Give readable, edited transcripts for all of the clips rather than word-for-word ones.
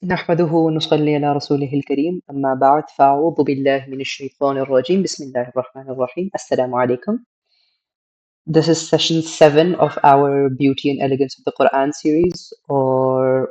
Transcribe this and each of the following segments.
نحمده ونصلي على رسوله الكريم أما بعد فأعوذ بالله من الشيطان الرجيم بسم الله الرحمن الرحيم السلام عليكم. This is session 7 of our Beauty and Elegance of the Quran series, or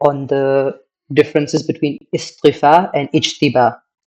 on the differences between istifa and ijtiba,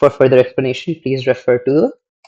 For further explanation, please refer to the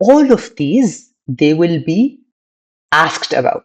all of these they will be asked about,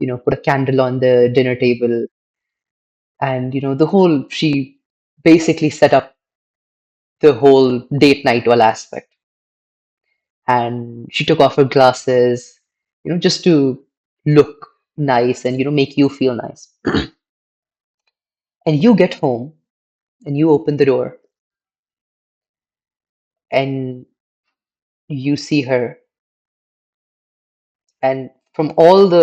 put a candle on the dinner table, and the whole, she basically set up the whole date night wala aspect, and she took off her glasses, just to look nice and make you feel nice. And you get home and you open the door and you see her, and from all the,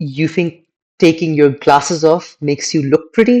you think taking your glasses off makes you look pretty,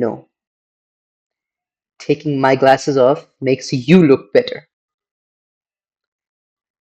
no, taking my glasses off makes you look better.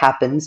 happens,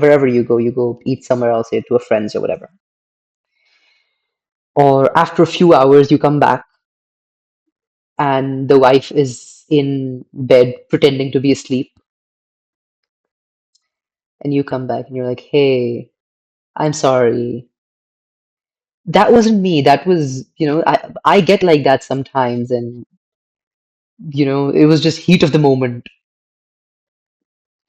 wherever you go eat somewhere else, to a friends or whatever, or after a few hours you come back and the wife is in bed pretending to be asleep, and you come back and you're like, hey, I'm sorry, that wasn't me, that was, I get like that sometimes, and it was just heat of the moment,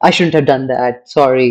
I shouldn't have done that, sorry.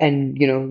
and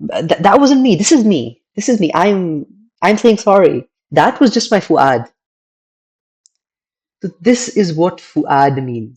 that wasn't me, this is me, I'm saying sorry, that was just my fuad. So this is what fuad means.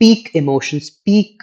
peak emotions, peak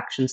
actions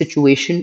situation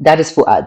that is fuad.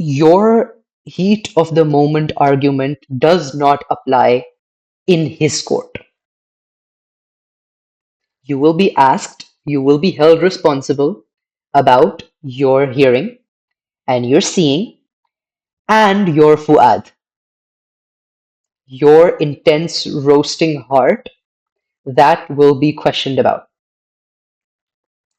your heat of the moment argument does not apply in his court. You will be asked, you will be held responsible about your hearing and your seeing and your fuad, your intense roasting heart, that will be questioned about.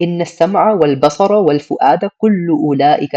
إن السمع والبصر والفؤاد كل أولئك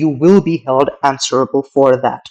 you will be held answerable for that.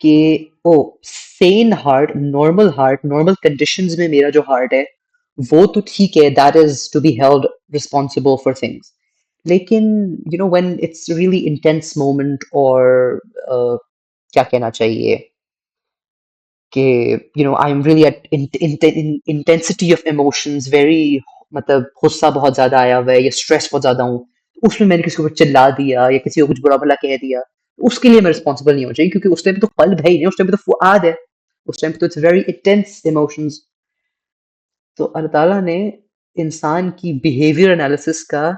کہ او سین heart, normal conditions میں میرا جو heart ہے وہ تو ٹھیک ہے، that is to be held responsible for things. لیکن when it's really intense moment, اور کیا کہنا چاہیے کہ I am really at intensity of emotions very, مطلب غصہ بہت زیادہ آیا ہوا ہے یا اسٹریس بہت زیادہ ہوں، اس میں نے کسی کو اوپر چلا دیا یا کسی کو کچھ برا بھلا کہہ دیا، اس کے لیے میں رسپانسبل نہیں ہونا چاہیے، کیونکہ اس ٹائم پہ تو قلب ہے ہی نہیں، اس ٹائم پہ تو فؤاد ہے، اس ٹائم پہ تو اٹس ویری انٹینس ایموشنز. تو اللہ تعالیٰ نے انسان کی بیہیویئر انالیسس کا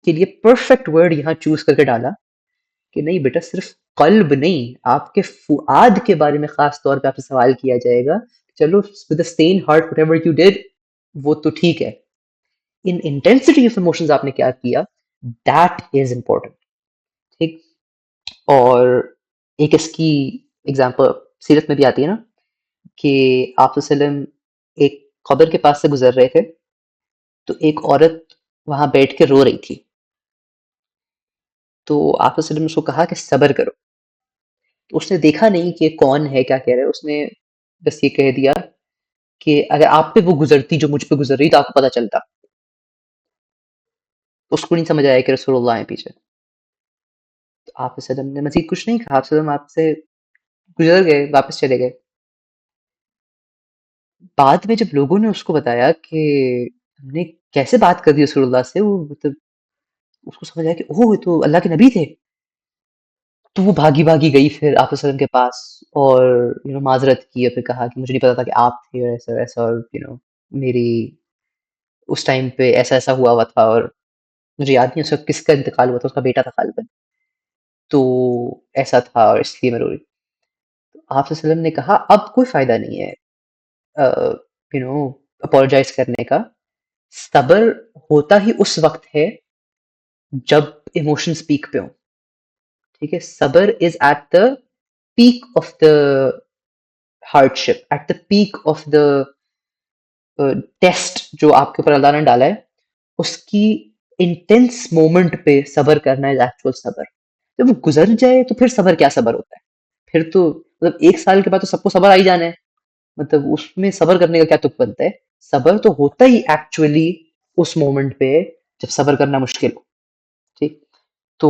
کے لیے پرفیکٹ ورڈ یہاں چوز کر کے ڈالا کہ نہیں بیٹا، صرف قلب نہیں، آپ کے فؤاد کے بارے میں خاص طور پہ آپ سے سوال کیا جائے گا. چلو with a sane heart whatever you did وہ تو ٹھیک ہے، ان انٹینسٹی آف ایموشنز آپ نے کیا کیا، دیٹ از امپورٹنٹ. ٹھیک. اور ایک اس کی ایگزامپل سیرت میں بھی آتی ہے نا، کہ آپ صلی اللہ علیہ وسلم ایک قبر کے پاس سے گزر رہے تھے، تو ایک عورت وہاں بیٹھ کے رو رہی تھی. تو آپ صلی اللہ علیہ وسلم نے اس کو کہا کہ صبر کرو. تو اس نے دیکھا نہیں کہ کون ہے، کیا کہہ رہا ہے، اس نے بس یہ کہہ دیا کہ اگر آپ پہ وہ گزرتی جو مجھ پہ گزر رہی تو آپ کو پتہ چلتا. اس کو نہیں سمجھ آیا کہ رسول اللہ ہیں پیچھے. تو آپ صلی اللہ علیہ وسلم نے مزید کچھ نہیں کہا، آپ صلی اللہ علیہ وسلم آپ سے گزر گئے، واپس چلے گئے. بعد میں جب لوگوں نے اس کو بتایا کہ ہم نے کیسے بات کر دی رسول اللہ سے، وہ مطلب اس کو سمجھ آیا کہ اوہ یہ تو اللہ کے نبی تھے. تو وہ بھاگی بھاگی گئی پھر آپ صلی اللہ علیہ وسلم کے پاس، اور معذرت کی، اور پھر کہا کہ مجھے نہیں پتا تھا کہ آپ تھے، اور ایسا ایسا، اور میری اس ٹائم پہ ایسا ایسا ہوا تھا، اور مجھے یاد نہیں اس وقت کس کا انتقال ہوا تھا، اس کا بیٹا تھا غالباً، تو ایسا تھا اور اس لیے میں رو رہی. آپ صلی اللہ علیہ وسلم نے کہا اب کوئی فائدہ نہیں ہے اپولوجائز کرنے کا. صبر ہوتا ہی اس وقت ہے جب ایموشنز پیک پہ ہوں. ٹھیک ہے. صبر is at the peak of the hardship, at the peak of the test جو آپ کے اوپر اللہ نے ڈالا ہے، اس کی انٹینس مومنٹ پہ صبر کرنا ہے ایکچوئل صبر. جب وہ گزر جائے تو پھر صبر کیا صبر ہوتا ہے، پھر تو مطلب ایک سال کے بعد تو سب کو صبر آ ہی جانا ہے، مطلب اس میں صبر کرنے کا کیا تک بنتا ہے. صبر تو ہوتا ہی ایکچولی اس مومنٹ پہ جب صبر کرنا مشکل ہو. ٹھیک. تو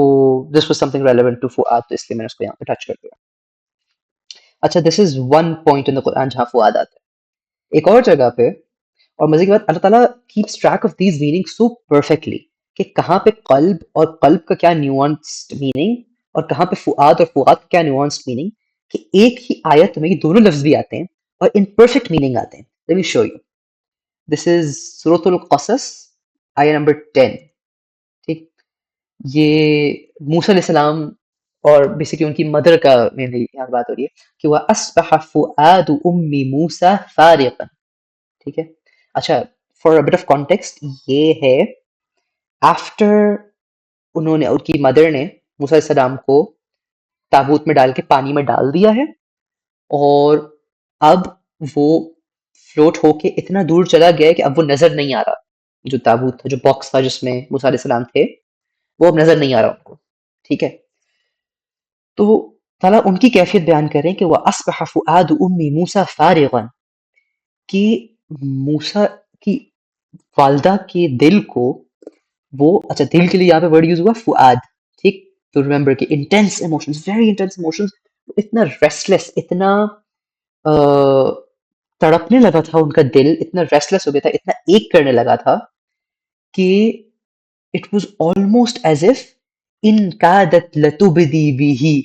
this was something relevant to Fuad, تو اس لیے میں نے اس کو یہاں پہ ٹچ کر دیا. اچھا، دس از ون پوائنٹ ان دا قرآن جہاں فؤاد آتا ہے. ایک اور جگہ پہ، اور مزے کی بات، اللہ تعالیٰ keeps track of these meaning so perfectly کہ کہاں پہ قلب، اور قلب کا کیا نیوانسڈ میننگ، اور کہاں پہ فؤاد، اور فؤاد کا کیا نیوانسڈ میننگ، کہ ایک ہی آیت میں یہ دونوں لفظ بھی آتے ہیں اور ان پرفیکٹ میننگ آتے ہیں. Let me show you. دس از سورۃ القصص، آیت نمبر 10. ٹھیک. یہ موسیٰ علیہ السلام اور بیسیکلی ان کی مدر کا میری یہاں بات ہو رہی ہے کہ وَأَصْبَحَ فُؤَادُ أُمِّ مُوسَىٰ فَارِغًا. ٹھیک ہے. اچھا، فار بٹ آف کانٹیکسٹ، یہ ہے آفٹر انہوں نے، ان کی مدر نے موسیٰ علیہ السلام کو تابوت میں ڈال کے پانی میں ڈال دیا ہے، اور اب وہ فلوٹ ہو کے اتنا دور چلا گیا ہے کہ اب وہ نظر نہیں آ رہا. جو تابوت تھا، جو باکس تھا جس میں موسیٰ علیہ السلام تھے، وہ اب نظر نہیں آ رہا ان کو. ٹھیک ہے. تو تعالیٰ ان کی کیفیت بیان کریں کہ وَأَصْبَحَ فُؤَادُ أُمِّ مُوسَىٰ فَارِغًا، کہ موسیٰ کی والدہ کے دل کو، وہ اچھا دل کے لیے یہاں پہ ورڈ یوز ہوا فؤاد. ٹھیک. تو ریمبر کہ intense emotions, very intense emotions, اتنا ریسٹلیس، اتنا تڑپنے لگا تھا ان کا دل، اتنا ریسٹلیس ہو گیا تھا، اتنا ایک کرنے لگا تھا کہ it was almost as if ان کادت لتبدی بہ،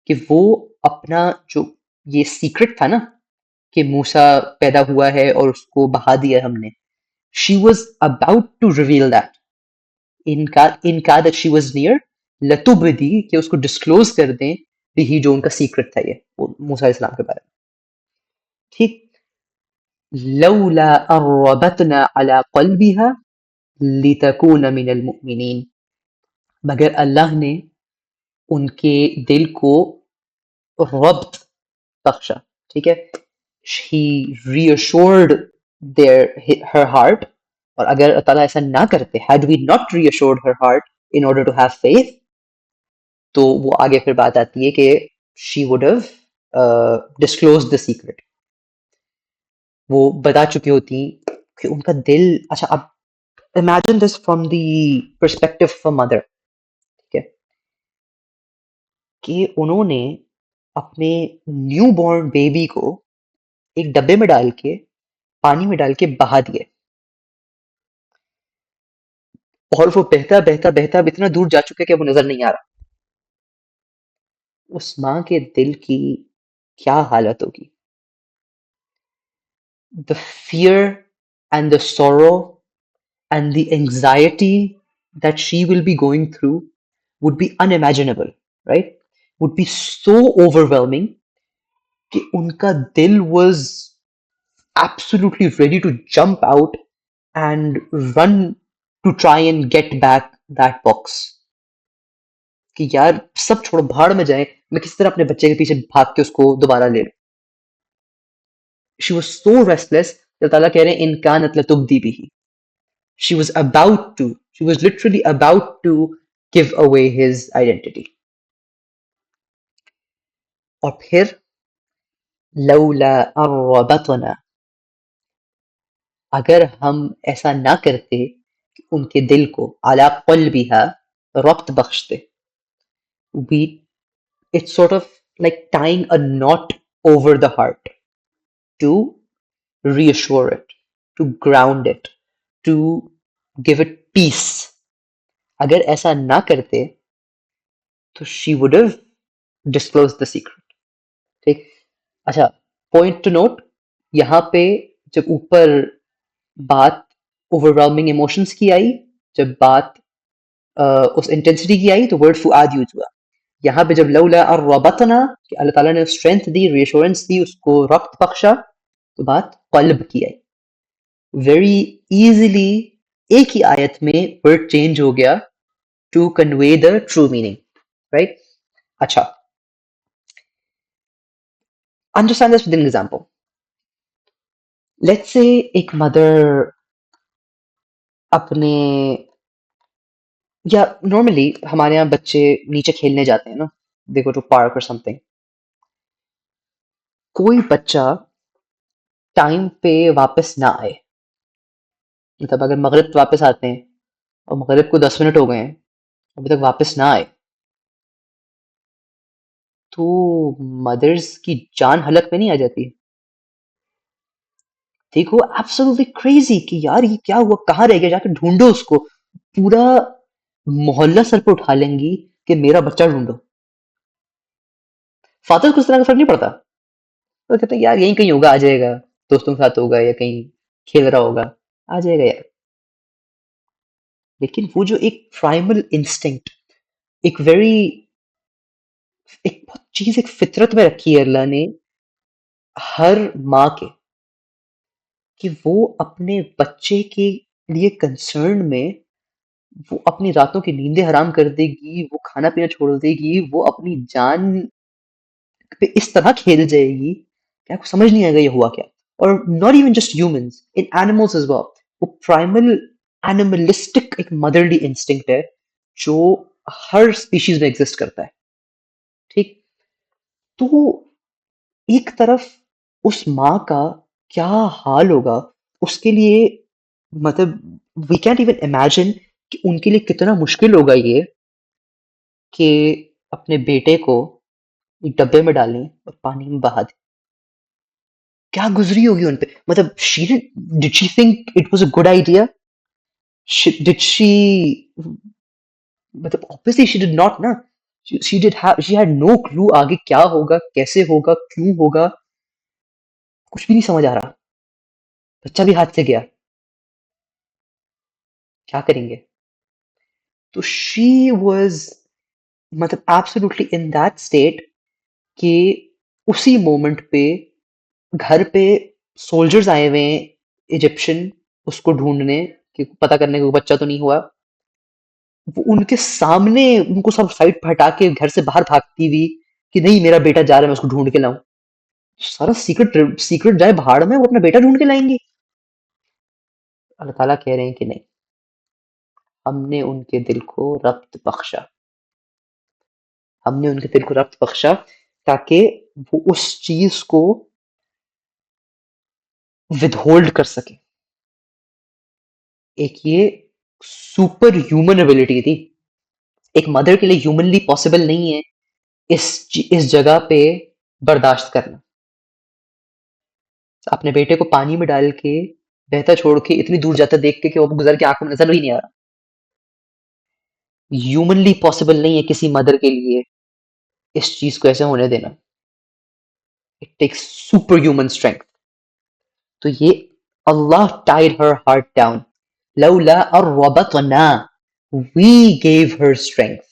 کہ وہ اپنا جو یہ سیکرٹ تھا نا کہ موسیٰ پیدا ہوا ہے اور اس کو بہا دیا ہم نے، she was about to reveal that. In کادت she was near لتبدی، کہ اس کو ڈسکلوز کر دیں بھی جو ان کا سیکرٹ تھا، یہ وہ موسیٰ علیہ السلام کے بارے میں. ٹھیک. لولا ان ربطنا على قلبها لتكون من المؤمنین، مگر اللہ نے ان کے دل کو ربط بخشا. ٹھیک ہے. he reassured her heart، اور اگر اللہ تعالیٰ ایسا نہ کرتے، had we not reassured her heart in order to have faith، تو وہ آگے پھر بات آتی ہے کہ she would have disclosed the secret. وہ بتا چکی ہوتی کہ ان کا دل. اچھا اب imagine this from the perspective of a mother. ٹھیک ہے کہ انہوں نے اپنے نیو بورن بیبی کو ایک ڈبے میں ڈال کے پانی میں ڈال کے بہا دیے اور وہ بہتا بہتا بہتا اب اتنا دور جا چکا کہ وہ نظر نہیں آ رہا. اس ماں کے دل کی کیا حالت ہوگی. The fear and the sorrow and the anxiety that she will be going through would be unimaginable, right? Would be so overwhelming کہ ان کا دل was absolutely ready to jump out and run to try and get back that box. کہ یار سب چھوڑو بھاڑ میں جائیں میں کس طرح اپنے بچے کے پیچھے بھاگ کے اس کو دوبارہ لے لوں. She was so restless. اللہ تعالیٰ کہہ رہے ہیں ان کانت لتبدی بھی. She was about to, she was literally about to give away his identity. اور پھر لولا اربتنا, اگر ہم ایسا نہ کرتے کہ ان کے دل کو علی قلبها ربط بخشتے. We, it's sort of like tying a knot over the heart to reassure it, to ground it, to give it peace. اگر ایسا نہ کرتے تو she would have disclosed the secret. ٹھیک. اچھا پوائنٹ ٹو نوٹ, یہاں پہ جب اوپر بات اوور ایموشنس کی آئی, جب بات اس انٹینسٹی کی آئی تو ورڈ فؤاد یوز ہوا. یہاں پہ جب لولا اربتنا کہ اللہ تعالیٰ نے اسٹرینتھ دی, ریئشورنس دی, اس کو ربط بخشا, تو بات قلب کی آئی. ویری ایزیلی ایک ہی آیت میں ورڈ چینج ہو گیا to convey the true meaning, right. اچھا understand this with an example. Let's say ایک مدر اپنے, یا نارملی ہمارے یہاں بچے نیچے کھیلنے جاتے ہیں نا, they go to park or something. کوئی بچہ ٹائم پہ واپس نہ آئے, مطلب اگر مغرب واپس آتے ہیں اور مغرب کو 10 منٹ ہو گئے ہیں ابھی تک واپس نہ آئے, تو مدرس کی جان حلق میں نہیں آ جاتی. دیکھو ایبسولوٹلی کریزی کہ یار یہ کیا ہوا, کہاں رہ گیا, جا کے ڈھونڈو اس کو. پورا محلہ سر پہ اٹھا لیں گی کہ میرا بچہ ڈھونڈو. فادر کو اس طرح کا فرق نہیں پڑتا, تو کہتے ہیں یار یہیں کہیں ہوگا, آ جائے گا, دوستوں کے ساتھ ہوگا یا کہیں کھیل رہا ہوگا, آ جائے گا یار. لیکن وہ جو ایک پرائمل انسٹنکٹ, ایک ویری ایک بہت چیز ایک فطرت میں رکھی ہے اللہ نے ہر ماں کے, کہ وہ اپنے بچے کے لیے کنسرن میں وہ اپنی راتوں کی نیندیں حرام کر دے گی, وہ کھانا پینا چھوڑ دے گی, وہ اپنی جان پہ اس طرح کھیل جائے گی کہ آپ کو سمجھ نہیں آئے گا یہ ہوا کیا. اور not even just humans, in animals as well. وہ primal animalistic ایک motherly instinct ہے جو ہر species میں ایگزسٹ کرتا ہے. ٹھیک, تو ایک طرف اس ماں کا کیا حال ہوگا, اس کے لیے مطلب we can't even imagine کہ ان کے لیے کتنا مشکل ہوگا یہ کہ اپنے بیٹے کو ایک ڈبے میں ڈالیں اور پانی میں بہا دیں. کیا گزری ہوگی ان پہ, مطلب did she think it was a good idea? Did she, مطلب obviously she did not نا, she had no clue آگے کیا ہوگا, کیسے ہوگا, کیوں ہوگا, کچھ بھی نہیں سمجھ آ رہا. بچہ بھی ہاتھ سے گیا, کیا کریں گے. تو she was مطلب absolutely in that state کہ اسی مومنٹ پہ گھر پہ سولجرز آئے ہوئے ہیں ایجپشن اس کو ڈھونڈنے, کہ پتہ کرنے کو بچہ تو نہیں ہوا. وہ ان کے سامنے ان کو سب سائڈ پہ ہٹا کے گھر سے باہر بھاگتی ہوئی کہ نہیں میرا بیٹا جا رہا ہے, میں اس کو ڈھونڈ کے لاؤں. سارا سیکرٹ جائے بھاڑ میں, وہ اپنا بیٹا ڈھونڈ کے لائیں گی. اللہ تعالیٰ کہہ رہے ہیں کہ نہیں, ہم نے ان کے دل کو ربط بخشا, ہم نے ان کے دل کو ربط بخشا. تاکہ وہ اس چیز کو ود ہولڈ کر سکے. ایک یہ سپر ہیومن ابلٹی تھی. ایک مدر کے لیے ہیومنلی پاسبل نہیں ہے اس جگہ پہ برداشت کرنا. اپنے بیٹے کو پانی میں ڈال کے بہتا چھوڑ کے اتنی دور جاتا دیکھ کے کہ وہ گزر کے آنکھوں میں نظر بھی نہیں آ رہا. ہیومنلی پاسبل نہیں ہے کسی مدر کے لیے اس چیز کو ایسے ہونے دینا. It takes super human strength. تو یہ اللہ tied her heart down. لولا الربطنا we gave her strength.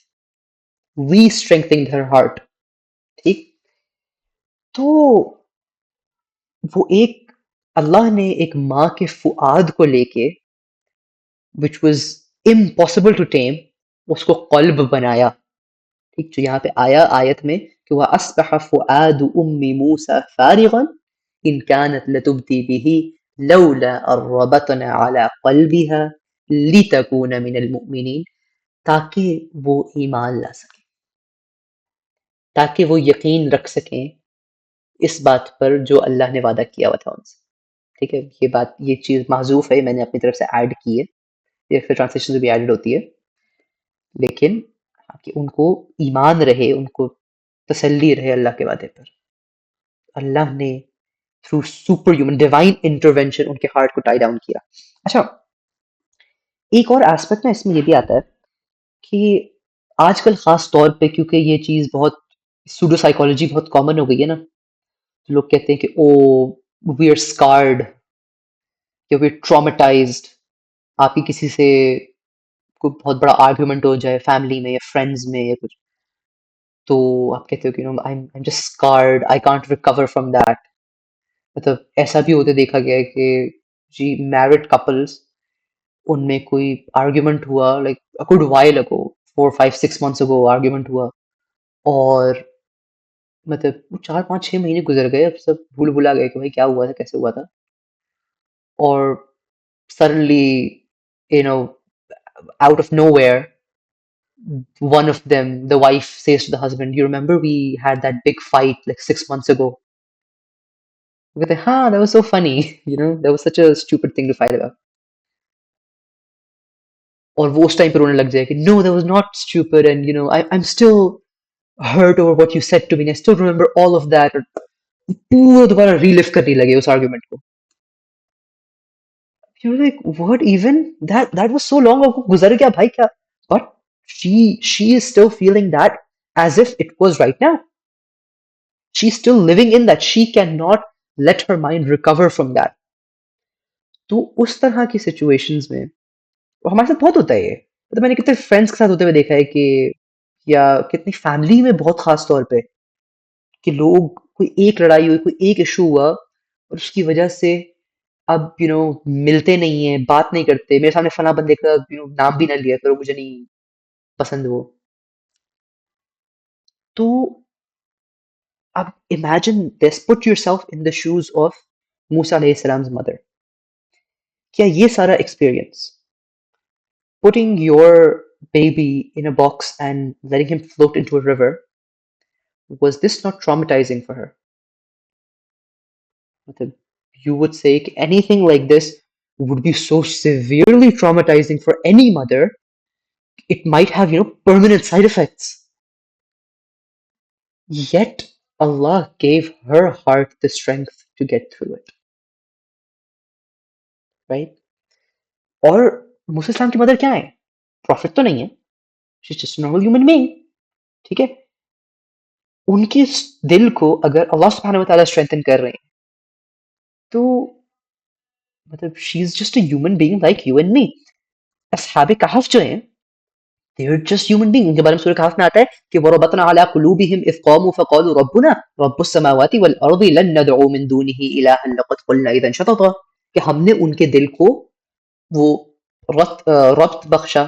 We strengthened her heart. ٹھیک. تو وہ ایک اللہ نے ایک ماں کے فؤاد کو لے کے which was impossible to tame اس کو قلب بنایا. ٹھیک. جو یہاں پہ آیا آیت میں کہ وَأَصْبَحَ فُؤَادُ أُمِّ مُوسَى فَارِغًا إِنْ كَانَتْ لَتُبْدِي بِهِ لَوْلَا أَن رَّبَطْنَا عَلَى قَلْبِهَا لِتَكُونَ مِنَ الْمُؤْمِنِينَ. تاکہ وہ ایمان لا سکیں, تاکہ وہ یقین رکھ سکیں اس بات پر جو اللہ نے وعدہ کیا ہوا تھا ان سے. ٹھیک ہے. یہ بات یہ چیز محذوف ہے, میں نے اپنی طرف سے ایڈ کی ہے, یہ پھر ٹرانسلیشن سے بھی ایڈڈ ہوتی ہے. لیکن کہ ان کو ایمان رہے, ان کو تسلی رہے اللہ کے وعدے پر. اللہ نے through super human divine intervention ان کے ہارٹ کو ٹائی ڈاؤن کیا. اچھا, ایک اور ایسپیکٹ نا اس میں یہ بھی آتا ہے کہ آج کل خاص طور پہ کیونکہ یہ چیز بہت سوڈو سائیکالوجی بہت کامن ہو گئی ہے نا, لوگ کہتے ہیں کہ او وی آر اسکارڈ یا وی آر ٹرامیٹائزڈ. آپ کی کسی سے کوئی بہت بڑا آرگیومنٹ ہو جائے فیملی میں یا فرینڈز میں یا کچھ, تو آپ کہتے ہو کہ I'm just scarred, I can't recover from that. مطلب ایسا بھی ہوتے دیکھا گیا ہے کہ جی میرڈ کپلس ان میں کوئی آرگیومنٹ ہوا like a good while ago 4 5 6 months ago argument ہوا, اور مطلب 4 5 6 مہینے گزر گئے, اب سب بھول بھلا گئے کہ بھائی کیا ہوا تھا کیسے ہوا تھا, اور suddenly you know out of nowhere one of them, the wife says to the husband, you remember we had that big fight like 6 months ago? کہتے ہیں ہاں that was so funny, that was such a stupid thing to fight about. اور وہ اس time پہ رونے لگ جائے کہ no that was not stupid and I'm still hurt over what you said to me and I still remember all of that. پورا دوبارہ relief کرنے لگے اس آرگیومنٹ کو. You're like what even that was so long ago, گزر گیا بھائی کیا, but she is still feeling that as if it was right now. She's still living in that. She cannot let her mind recover from that. تو اس طرح کی situations میں ہمارے ساتھ بہت ہوتا ہے یہ. مطلب میں نے کتنے فرینڈس کے ساتھ ہوتے ہوئے دیکھا ہے کہ یا کتنی فیملی میں بہت خاص طور پہ کہ لوگ کوئی ایک لڑائی ہوئی, کوئی ایک ایشو ہوا اور اس کی وجہ سے اب ملتے نہیں ہیں, بات نہیں کرتے. میرے سامنے فلاں بندے کا نام بھی نہ لیا کرو, مجھے نہیں پسند وہ. تو اب imagine this, put yourself in the shoes of موسیٰ علیہ السلام مدر. کیا یہ سارا experience putting your baby in a box and letting him float into a river, was this not traumatizing for her? You would say anything like this would be so severely traumatizing for any mother. It might have permanent side effects. Yet Allah gave her heart the strength to get through it. Right? اور موسیٰ السلام کی mother کیا ہے؟ Profit تو نہیں ہے, she's just a normal human being. ٹھیک ہے. ان کے دل کو اگر اللہ سبحانہ وتعالیٰ اسٹرینتھن کر رہے ہیں تو مطلب she is just a human being like you and me. اصحاب کہف جو ہیں they are just human being. ان کے بارے میں سورہ کہف میں آتا ہے کہ وَرَبَطْنَا عَلَىٰ قُلُوبِهِمْ إِذْ قَامُوا فَقَالُوا رَبُّنَا رَبُّ السَّمَاوَاتِ وَالْأَرْضِ لَن نَّدْعُو مِن دُونِهِ إِلَٰهًا لَقَدْ قُلْنَا إِذًا شَطَطًا. کہ ہم نے ان کے دل کو وہ ربط بخشا,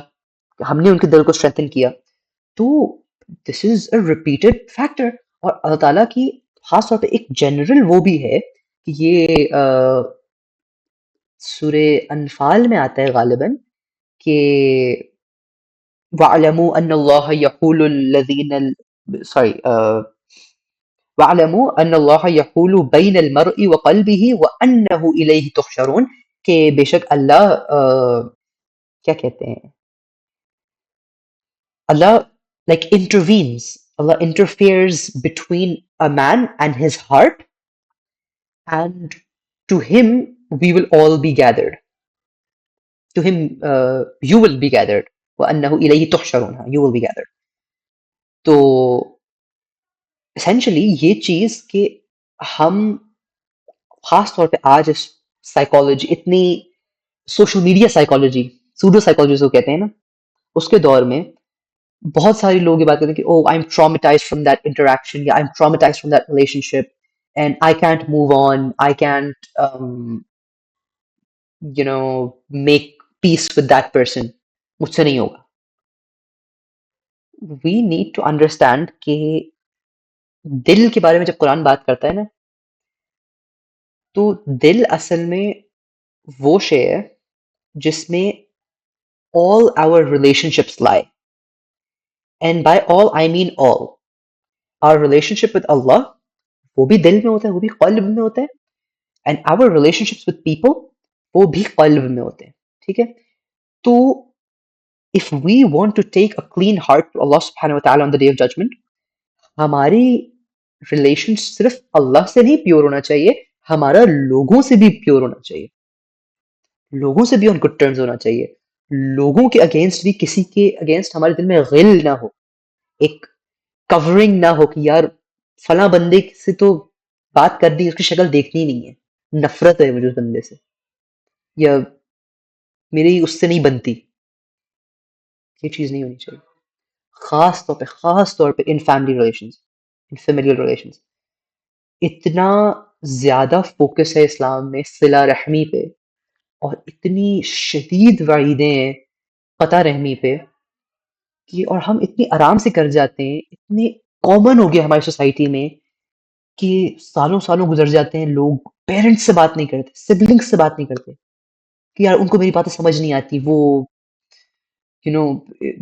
ہم نے ان کے دل کو اسٹرینتھن کیا. تو دس از اے ریپیٹڈ فیکٹر. اور اللہ تعالیٰ کی خاص طور پہ ایک جنرل وہ بھی ہے کہ یہ سورہ انفال میں آتا ہے غالباً کہ وَاعْلَمُوا أَنَّ اللَّهَ يَحُولُ الَّذِينَ وَاعْلَمُوا أَنَّ اللَّهَ يَحُولُ بَيْنَ الْمَرْءِ وَقَلْبِهِ وَأَنَّهُ إِلَيْهِ تُحْشَرُونَ کہ بے شک اللہ کیا کہتے ہیں اللہ like intervenes, Allah interferes between a man and his heart, and to him we will all be gathered. To him you will be gathered. وَأَنَّهُ إِلَيْهِ تُحْشَرُونَ, you will be gathered. تو essentially یہ چیز کہ ہم خاص طور پہ آج اس سائیکالوجی اتنی social media psychology pseudo psychology کو کہتے ہیں نا اس کے دور میں بہت سارے لوگ یہ بات کرتے ہیں کہ oh I am traumatized from that interaction یا I am traumatized from that relationship and I can't move on I can't you know make peace with that person مجھ سے نہیں ہوگا وی نیڈ ٹو انڈرسٹینڈ کہ دل کے بارے میں جب قرآن بات کرتا ہے نا تو دل اصل میں وہ شے ہے جس میں all our relationships lie. And by all, I mean all. Our relationship with Allah, وہ بھی دل میں ہوتا ہے وہ بھی قلب میں ہوتا ہے and our relationships with people وہ بھی قلب میں ہوتے ہیں ٹھیک ہے تو if we want to take a clean heart to Allah subhanahu wa ta'ala on the day of judgment ہماری ریلیشن صرف اللہ سے نہیں پیور ہونا چاہیے ہمارا لوگوں سے بھی پیور ہونا چاہیے لوگوں سے بھی on good terms ہونا چاہیے لوگوں کے اگینسٹ بھی کسی کے اگینسٹ ہمارے دل میں غل نہ ہو ایک کورنگ نہ ہو کہ یار فلاں بندے سے تو بات کر دی اس کی شکل دیکھنی نہیں ہے نفرت ہے مجھے اس بندے سے یا میری اس سے نہیں بنتی یہ چیز نہیں ہونی چاہیے خاص طور پہ in family relations in familial relations اتنا زیادہ فوکس ہے اسلام میں صلہ رحمی پہ اور اتنی شدید وعیدیں ہیں قطع رحمی پہ کہ اور ہم اتنی آرام سے کر جاتے ہیں اتنے کامن ہو گیا ہماری سوسائٹی میں کہ سالوں سالوں گزر جاتے ہیں لوگ پیرنٹس سے بات نہیں کرتے سبلنگس سے بات نہیں کرتے کہ یار ان کو میری باتیں سمجھ نہیں آتی وہ یو نو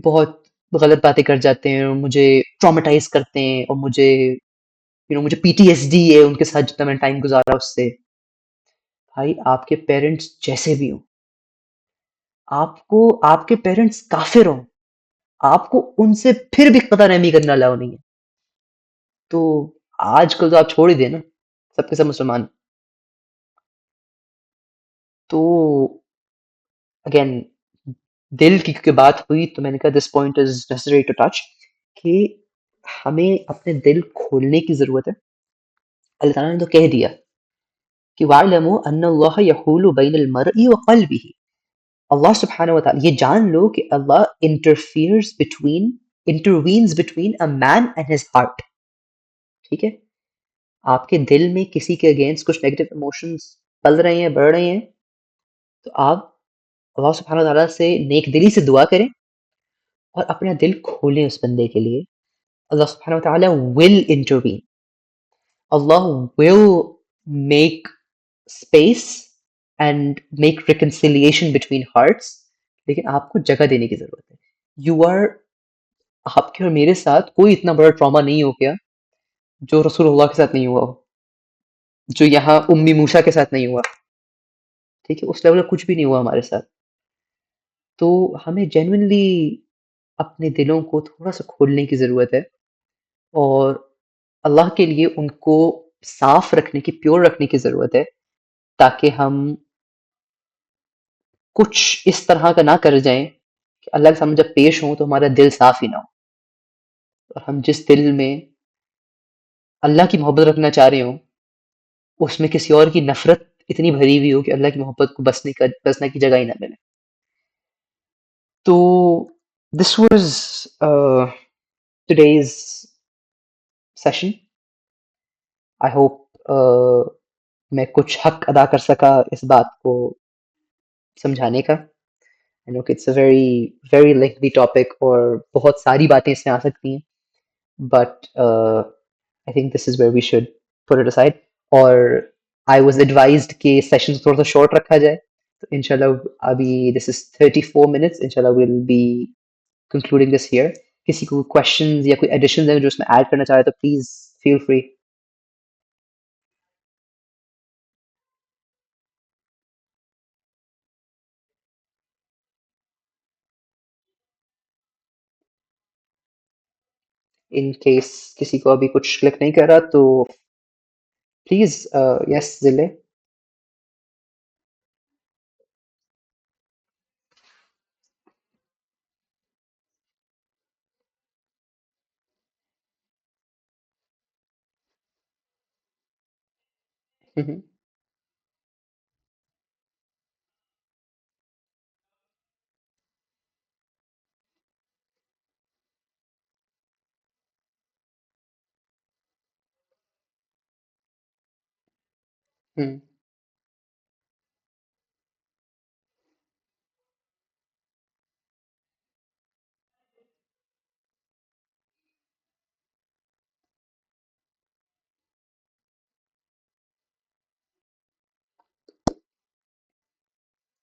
بہت غلط باتیں کر جاتے ہیں اور مجھے ٹرامیٹائز کرتے ہیں اور مجھے مجھے پی ٹی ایس ڈی ہے ان کے ساتھ جتنا میں نے ٹائم گزارا اس سے بھائی آپ کے پیرنٹس جیسے بھی ہوں آپ کے پیرنٹس کافر ہوں آپ کو ان سے پھر بھی قطع رحمی کرنا الاؤ نہیں ہے تو آج کل تو آپ چھوڑ ہی دیں نا سب کے سب مسلمان تو اگین دل کی کیونکہ بات ہوئی تو میں نے کہا this point is necessary to touch کہ ہمیں اپنے دل کھولنے کی ضرورت ہے اللہ تعالیٰ نے تو کہہ دیا کہ وَاعْلَمُوا أَنَّ اللَّهَ يَحُولُ بَيْنَ الْمَرْءِ وَقَلْبِهِ اللہ سبحانہ و تعالیٰ یہ جان لو کہ اللہ intervenes between a man and his heart ٹھیک ہے آپ کے دل میں کسی کے اگینسٹ کچھ نیگیٹو ایموشنز پل رہے ہیں بڑھ رہے ہیں تو آپ اللہ سبحانہ و تعالیٰ سے نیک دلی سے دعا کریں اور اپنا دل کھولیں اس بندے کے لیے اللہ سبحانہ و تعالیٰ will intervene Allah will make space and make reconciliation between hearts لیکن آپ کو جگہ دینے کی ضرورت ہے you are آپ کے اور میرے ساتھ کوئی اتنا بڑا ٹراما نہیں ہو گیا جو رسول اللہ کے ساتھ نہیں ہوا ہو جو یہاں امی موسیٰ کے ساتھ نہیں ہوا ٹھیک ہے اس لیول کچھ بھی نہیں ہوا ہمارے ساتھ تو ہمیں جینوئنلی اپنے دلوں کو تھوڑا سا کھولنے کی ضرورت ہے اور اللہ کے لیے ان کو صاف رکھنے کی پیور رکھنے کی ضرورت ہے تاکہ ہم کچھ اس طرح کا نہ کر جائیں کہ اللہ کے سامنے جب پیش ہوں تو ہمارا دل صاف ہی نہ ہو اور ہم جس دل میں اللہ کی محبت رکھنا چاہ رہے ہوں اس میں کسی اور کی نفرت اتنی بھری ہوئی ہو کہ اللہ کی محبت کو بسنے کی جگہ ہی نہ ملے تو this was today's session I hope میں کچھ حق ادا کر سکا اس بات کو سمجھانے کا I know کہ it's a very very lengthy topic اور بہت ساری باتیں اس میں آ سکتی ہیں but I think this is where we should put it aside اور I was advised کہ sessions تھوڑا سا short رکھا جائے تو انشاءاللہ ابھی this is 34 minutes انشاءاللہ we'll be concluding this here کسی کو questions یا کوئی additions ہیں جو اس میں add کرنا چاہ رہے تو please feel free in case کسی کو ابھی کچھ کلک نہیں کر رہا تو پلیز یس ضلع.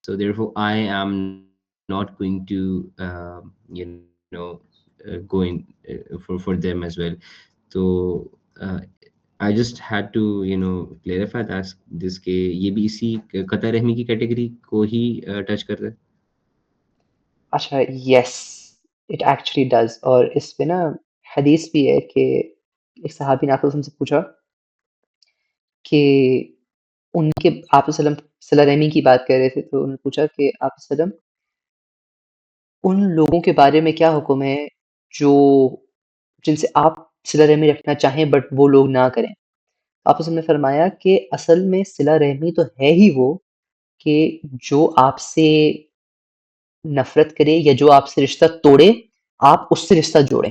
So therefore, I am not going to, go in for them as well. So I just had to, clarify that this کہ یہ بھی اسی قطع رحمی کی کیٹیگری کو ہی ٹچ کرتا ہے. اچھا یس اٹ ایکچولی ڈز. اور اس پہ نا حدیث بھی ہے کہ ایک صحابی نے آپ سے پوچھا کہ ان کے آپ وسلم صلی رحمی کی بات کر رہے تھے تو انہوں نے پوچھا کہ آپ وسلم ان لوگوں کے بارے میں کیا حکم ہے جو جن سے آپ صلہ رحمی رکھنا چاہیں بٹ وہ لوگ نہ کریں. آپ وسلم نے فرمایا کہ اصل میں صلہ رحمی تو ہے ہی وہ کہ جو آپ سے نفرت کرے یا جو آپ سے رشتہ توڑے آپ اس سے رشتہ جوڑیں.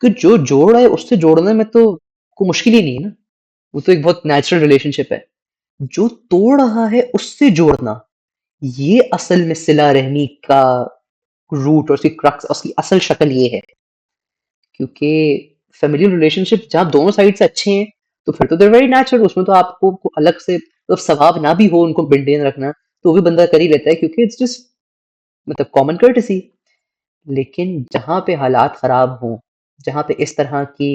کہ جو جوڑ رہا ہے اس سے جوڑنے میں تو کوئی مشکل ہی نہیں ہے نا, وہ تو ایک بہت نیچرل ریلیشن شپ ہے. جو توڑ رہا ہے اس سے جوڑنا یہ اصل میں صلہ رحمی کا روٹ اور اس کی کرکس اس کی اصل شکل یہ ہے. کیونکہ فیملی ریلیشن شپ جہاں دونوں سائڈ سے اچھے ہیں تو پھر تو دیر ویری نیچرل, اس میں تو آپ کو الگ سے مطلب ثواب نہ بھی ہو ان کو مینٹین رکھنا تو وہ بھی بندہ کر ہی لیتا ہے کیونکہ اٹس جسٹ مطلب کامن کرٹسی. لیکن جہاں پہ حالات خراب ہوں, جہاں پہ اس طرح کی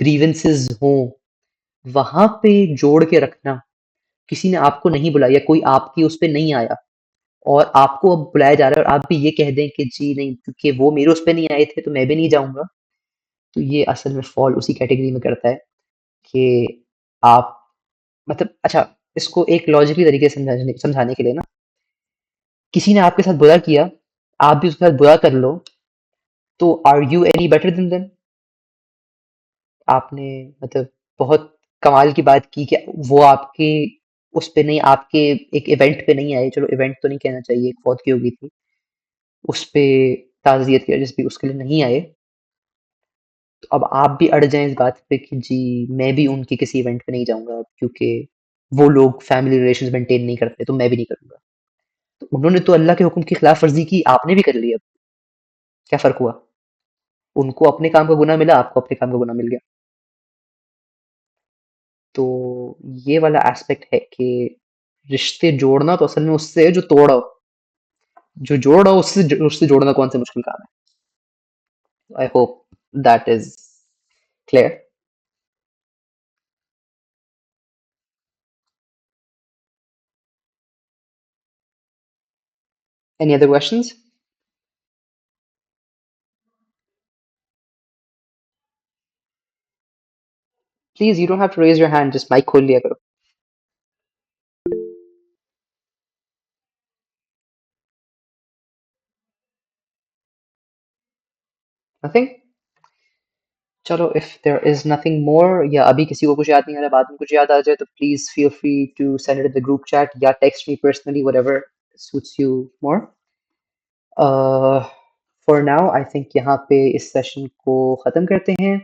گریونسز ہوں, وہاں پہ جوڑ کے رکھنا. کسی نے آپ کو نہیں بلایا, کوئی آپ کی اس پہ نہیں آیا اور آپ کو اب بلایا جا رہا ہے اور آپ بھی یہ کہہ دیں کہ جی نہیں کیونکہ وہ میرے اس پہ نہیں آئے تھے تو میں بھی نہیں جاؤں گا, تو یہ اصل میں فال اسی کیٹیگری میں کرتا ہے کہ آپ مطلب اچھا اس کو ایک لاجیکلی طریقے سے سمجھانے کے لیے نا, کسی نے آپ کے ساتھ برا کیا, آپ بھی اس کے ساتھ برا کر لو, تو are you any better than them? آپ نے مطلب بہت کمال کی بات کی کہ وہ آپ کے اس پہ نہیں, آپ کے ایک ایونٹ پہ نہیں آئے, چلو ایونٹ تو نہیں کہنا چاہیے, ایک فوت کی ہو گئی تھی اس پہ تعزیت کی وجہ سے بھی اس کے لیے نہیں آئے, تو اب آپ بھی اڑ جائیں اس بات پہ کہ جی میں بھی ان کے کسی ایونٹ پہ نہیں جاؤں گا کیونکہ وہ لوگ فیملی ریلیشن مینٹین نہیں کرتے تو میں بھی نہیں کروں گا. تو انہوں نے تو اللہ کے حکم کی خلاف ورزی کی, آپ نے بھی کر لی, اب کیا فرق ہوا؟ ان کو اپنے کام کا گناہ ملا, آپ کو اپنے کام کا گناہ مل گیا. تو یہ والا ایسپیکٹ ہے کہ رشتے جوڑنا تو اصل میں اس سے ہے جو توڑا ہو, جو جوڑ رہا ہو اس سے جوڑنا کون سے مشکل کام ہے. I hope that is clear. Any other questions? Please you don't have to raise your hand, just mic کھول لیا کرو. نتھنگ. چلو if there is nothing more, یا ابھی کسی کو کچھ یاد نہیں آ رہا, بعد میں کچھ یاد آ جائے تو please feel free to send it in the group chat یا text me personally whatever suits you more. For now I think یہاں پہ اس سیشن کو ختم کرتے ہیں.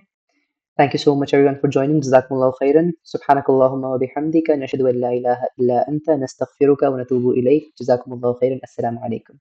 Thank you so much everyone for joining. جزاكم الله خيرا. سبحانك اللهم وبحمدك نشهد أن لا إله إلا أنت نستغفرك ونتوب إليك. جزاكم الله خيرا. السلام عليكم.